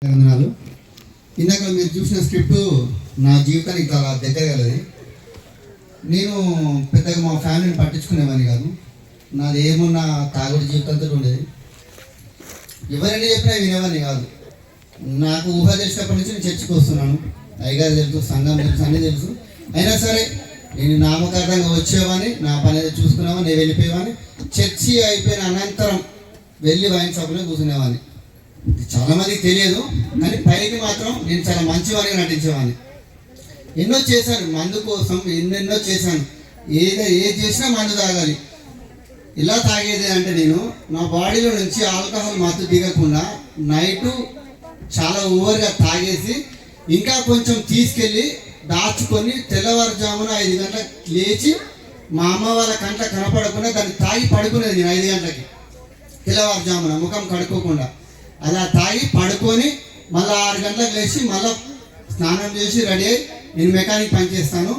వందనాలు. ఇందాక మీరు చూసిన స్క్రిప్ట్ నా జీవితానికి చాలా దగ్గర కలది. నేను పెద్దగా మా ఫ్యామిలీని పట్టించుకునేవాడిని కాదు. నాది ఏమున్నా తాగుడు జీవితంతో ఉండేది. ఎవరైనా చెప్పినా వినేవాడిని కాదు. నాకు ఊహ తెలిసినప్పటి నుంచి నేను చర్చికి వస్తున్నాను. అయ్యగారు తెలుసు, సంఘం తెలుసు, అన్నీ తెలుసు. అయినా సరే నేను నామకార్థంగా వచ్చేవాడిని, నా పని ఏదో చూసుకునేవాడిని, నేను వెళ్ళిపోయేవాడిని. చర్చి అయిపోయిన అనంతరం వెళ్ళి వైన్ షాప్లో కూర్చునేవాడిని. చాలా మందికి తెలియదు, కానీ పైకి మాత్రం నేను చాలా మంచివాడిగా నటించేవాడిని. ఎన్నో చేశాను, మందు కోసం ఎన్నెన్నో చేశాను. ఏది చేసినా మందు తాగాలి. ఇలా తాగేది అంటే నేను నా బాడీలో నుంచి ఆల్కహాల్ మత్తు దిగకుండా నైటు చాలా ఓవర్గా తాగేసి ఇంకా కొంచెం తీసుకెళ్ళి దాచుకొని తెల్లవారుజామున 5 గంటలకు లేచి మా అమ్మ వాళ్ళ కంట కనపడకుండా దాన్ని తాగి పడుకునేది. నేను 5 గంటలకి తెల్లవారుజామున ముఖం కడుక్కోకుండా అలా తాగి పడుకొని మళ్ళీ 6 గంటలకు లేచి మళ్ళీ స్నానం చేసి రెడీ అయ్యి నేను మెకానిక్ పనిచేస్తాను.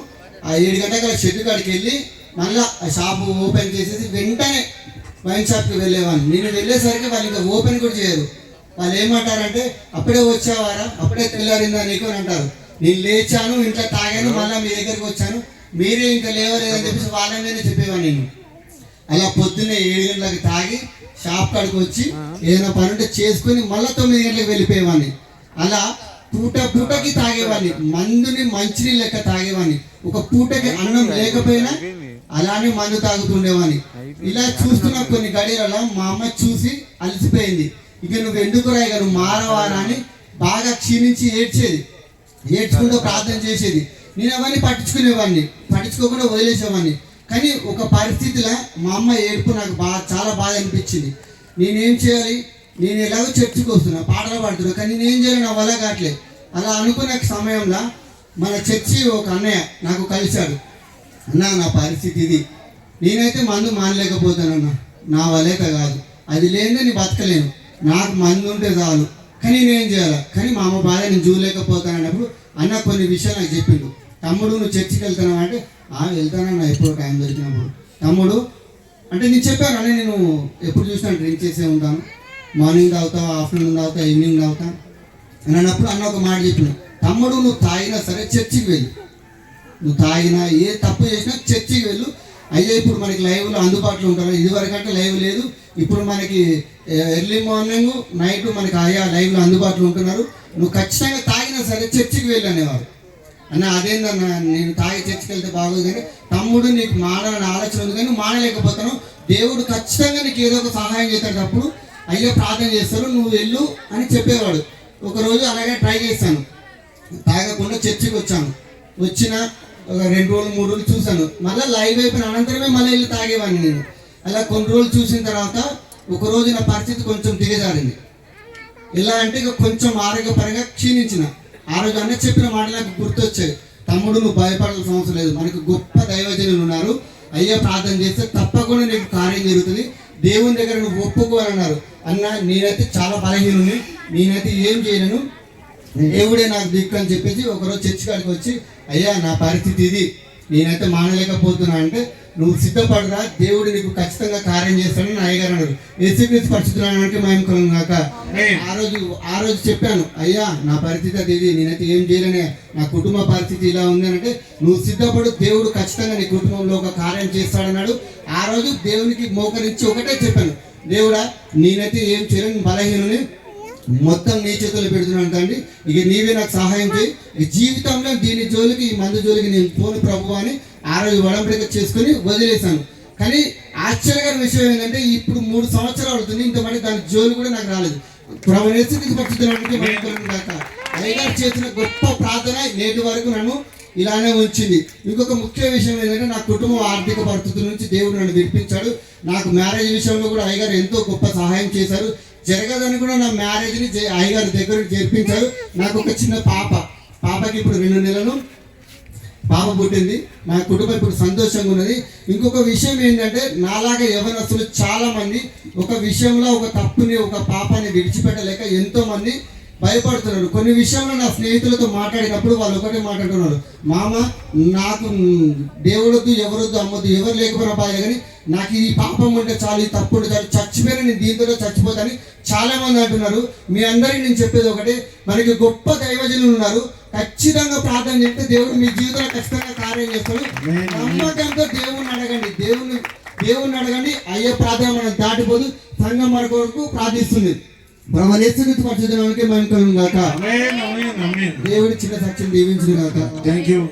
ఆ 7 గంటలకు షెడ్ కాడికి వెళ్ళి మళ్ళీ ఆ షాపు ఓపెన్ చేసేసి వెంటనే వైన్ షాప్కి వెళ్ళేవాడిని. నేను వెళ్ళేసరికి వాళ్ళు ఇంకా ఓపెన్ కూడా చేయరు. వాళ్ళు ఏమంటారంటే అప్పుడే వచ్చావారా, అప్పుడే తెల్లారిందా నీకు అని అంటారు. నేను లేచాను, ఇంట్లో తాగాను, మళ్ళీ మీ దగ్గరికి వచ్చాను, మీరే ఇంకా లేవలేదని చెప్పేసి వాళ్ళనే చెప్పేవాడిని. నేను అలా పొద్దున్నే 7 గంటలకు తాగి షాప్ కాడికి వచ్చి ఏదైనా పని ఉంటే చేసుకుని మళ్ళీ 9 గంటలకు వెళ్ళిపోయేవాడిని. అలా పూటకి తాగేవాడిని. మందుని మంచినీళ్ళు లెక్క తాగేవాడిని. ఒక పూటకి అన్నం లేకపోయినా అలానే మందు తాగుతుండేవాడిని. ఇలా చూస్తున్న కొన్ని గడియలలో మా అమ్మ చూసి అలసిపోయింది. ఇక నువ్వు ఎందుకు రాయిగా, నువ్వు మారవారా అని బాగా క్షీణించి ఏడ్చుకుంటూ ప్రార్థన చేసేది. నేను అవన్నీ పట్టించుకోకుండా వదిలేసేవాడిని. కానీ ఒక పరిస్థితిలో మా అమ్మ ఏడుపు నాకు చాలా బాధ అనిపించింది. నేనేం చేయాలి, నేను ఎలాగో చర్చికి వస్తున్నా, పాటలు పాడుతున్నా, కానీ నేనేం చేయాలి, నా వల్ల కావట్లేదు. అలా అనుకున్న సమయంలో మన చర్చి ఒక అన్నయ్య నాకు కలిశాడు. అన్నా, నా పరిస్థితి ఇది, నేనైతే మందు మానలేకపోతానన్నా, నా వలేక కాదు, అది లేదే నేను బతకలేను, నాకు మందు ఉంటే చాలు, కానీ నేనేం చేయాలి, కానీ మా అమ్మ బాధ నేను చూడలేకపోతాను అన్నప్పుడు అన్న కొన్ని విషయాలు నాకు చెప్పిండు. తమ్ముడు, నువ్వు చర్చికి వెళ్తున్నావు అంటే వెళ్తానన్నా, ఎప్పుడు టైం దొరికినప్పుడు. తమ్ముడు అంటే నేను చెప్పాను, అన్నీ నేను ఎప్పుడు చూసినా డ్రింక్ చేసే ఉంటాను, మార్నింగ్ తాగుతా, ఆఫ్టర్నూన్ తాగుతా, ఈవినింగ్ తాగుతా అని అన్నప్పుడు అన్న ఒక మాట చెప్పిన, తమ్ముడు నువ్వు తాగినా సరే చర్చికి వెళ్ళు, నువ్వు తాగినా ఏ తప్పు చేసినా చర్చికి వెళ్ళు. అయ్యా ఇప్పుడు మనకి లైవ్లో అందుబాటులో ఉంటారు, ఇదివరకంటే లైవ్ లేదు, ఇప్పుడు మనకి ఎర్లీ మార్నింగ్ నైట్ మనకి అయ్యా లైవ్లో అందుబాటులో ఉంటున్నారు, నువ్వు ఖచ్చితంగా తాగినా సరే చర్చికి వెళ్ళు అనేవారు. అన్న అదేందన్నా, నేను తాగి చర్చికి వెళ్తే బాగోదు, కానీ తమ్ముడు నీకు మానాలని ఆలోచన ఉంది, కానీ మానలేకపోతాను, దేవుడు ఖచ్చితంగా నీకు ఏదో ఒక సహాయం చేస్తాడు, అప్పుడు అయ్యో ప్రార్థన చేస్తారు, నువ్వు వెళ్ళు అని చెప్పేవాడు. ఒకరోజు అలాగే ట్రై చేశాను, తాగకుండా చర్చికి వచ్చాను. వచ్చిన ఒక 2 రోజులు 3 రోజులు చూశాను, మళ్ళీ లైవ్ అయిపోయిన అనంతరమే మళ్ళీ వెళ్ళి తాగేవాడిని నేను. అలా కొన్ని రోజులు చూసిన తర్వాత ఒకరోజు నా పరిస్థితి కొంచెం దిగజారింది. ఎలా అంటే ఇక కొంచెం ఆరోగ్యపరంగా క్షీణించిన. ఆ రోజు అన్న చెప్పిన మాట నాకు గుర్తొచ్చాయి. తమ్ముడు, నువ్వు భయపడాల్సిన అవసరం లేదు, మనకు గొప్ప దైవజనులు ఉన్నారు, అయ్యా ప్రార్థన చేస్తే తప్పకుండా నీకు కార్యం జరుగుతుంది, దేవుని దగ్గర నువ్వు ఒప్పుకోవాలన్నారు. అన్న నేనైతే చాలా బలహీనుని, నేనైతే ఏం చేయలేను, దేవుడే నాకు దిక్కు అని చెప్పేసి ఒకరోజు చర్చి కాడికి వచ్చి, అయ్యా నా పరిస్థితి ఇది, నేనైతే మానలేకపోతున్నా అంటే, నువ్వు సిద్ధపడరా, దేవుడు నీకు ఖచ్చితంగా కార్యం చేస్తాడని నా అయ్యగారు అన్నారు. యేసుక్రీస్తు పరిస్థితులకి మేము కాక ఆ రోజు చెప్పాను, అయ్యా నా పరిస్థితి అది ఇది, నేనైతే ఏం చేయలేనే, నా కుటుంబ పరిస్థితి ఇలా ఉంది అంటే, నువ్వు సిద్ధపడు, దేవుడు ఖచ్చితంగా నీ కుటుంబంలో ఒక కార్యం చేస్తాడన్నాడు. ఆ రోజు దేవునికి మోకరించి ఒకటే చెప్పాను, దేవుడా నేనైతే ఏం చేయలేను, బలహీనుని, మొత్తం నీ చేతులు పెడుతున్నాను తండ్రి, ఇక నీవే నాకు సహాయం చేయి, జీవితంలో దీని జోలికి, ఈ మందు జోలికి నేను పోను ప్రభు అని ఆ రోజు వడంబడిక చేసుకుని వదిలేశాను. కానీ ఆశ్చర్యకర విషయం ఏంటంటే, ఇప్పుడు 3 సంవత్సరాలు అవుతుంది, ఇంతమంది దాని జోలి కూడా నాకు రాలేదు. ప్రభు యేసుక్రీస్తు పరిస్థితులకి అయ్యగారు చేసిన గొప్ప ప్రార్థన నేటి వరకు నన్ను ఇలానే ఉంచింది. ఇంకొక ముఖ్య విషయం ఏంటంటే, నా కుటుంబం ఆర్థిక పరిస్థితుల నుంచి దేవుడు నన్ను విడిపించాడు. నాకు మ్యారేజ్ విషయంలో కూడా అయ్యగారు ఎంతో గొప్ప సహాయం చేశారు. జరగదని కూడా నా మ్యారేజ్ని అయ్యగారి దగ్గర జరిపించారు. నాకు ఒక చిన్న పాపకి ఇప్పుడు 2 నెలలు పాప పుట్టింది. నా కుటుంబం ఇప్పుడు సంతోషంగా ఉన్నది. ఇంకొక విషయం ఏంటంటే, నాలాగా యవ్వనస్తులు చాలా మంది ఒక విషయంలో ఒక తప్పుని, ఒక పాపాన్ని విడిచిపెట్టలేక ఎంతో మంది భయపడుతున్నారు. కొన్ని విషయంలో నా స్నేహితులతో మాట్లాడినప్పుడు వాళ్ళు ఒకటే మాట్లాడుతున్నారు, మామ నాకు దేవుడొద్దు, ఎవరొద్దు, అమ్మొద్దు, ఎవరు లేకపోయినా బాగా, కానీ నాకు ఈ పాపం ఉంటే చాలు, ఈ తప్పుడు చాలు, చచ్చిపోయినా నేను దీంతో చచ్చిపోతాను చాలా మంది అంటున్నారు. మీ అందరికీ నేను చెప్పేది ఒకటే, మనకి గొప్ప దైవజనులు ఉన్నారు. ఖచ్చితంగా ప్రార్థన చేస్తే దేవుడు మీ జీవితంలో ఖచ్చితంగా కార్యం చేస్తాడు. నమ్మకంతో దేవుణ్ణి అడగండి. అయ్యే ప్రార్థన మనం దాటిపోదు. సంఘం మన కొరకు ప్రార్థిస్తుంది. బ్రహ్మనేశ్వరుడి పరిశుద్ధనానికి మనం కలుగును గాక. దేవుడి చిన్న సాక్ష్యం దీవించును గాక. Thank you.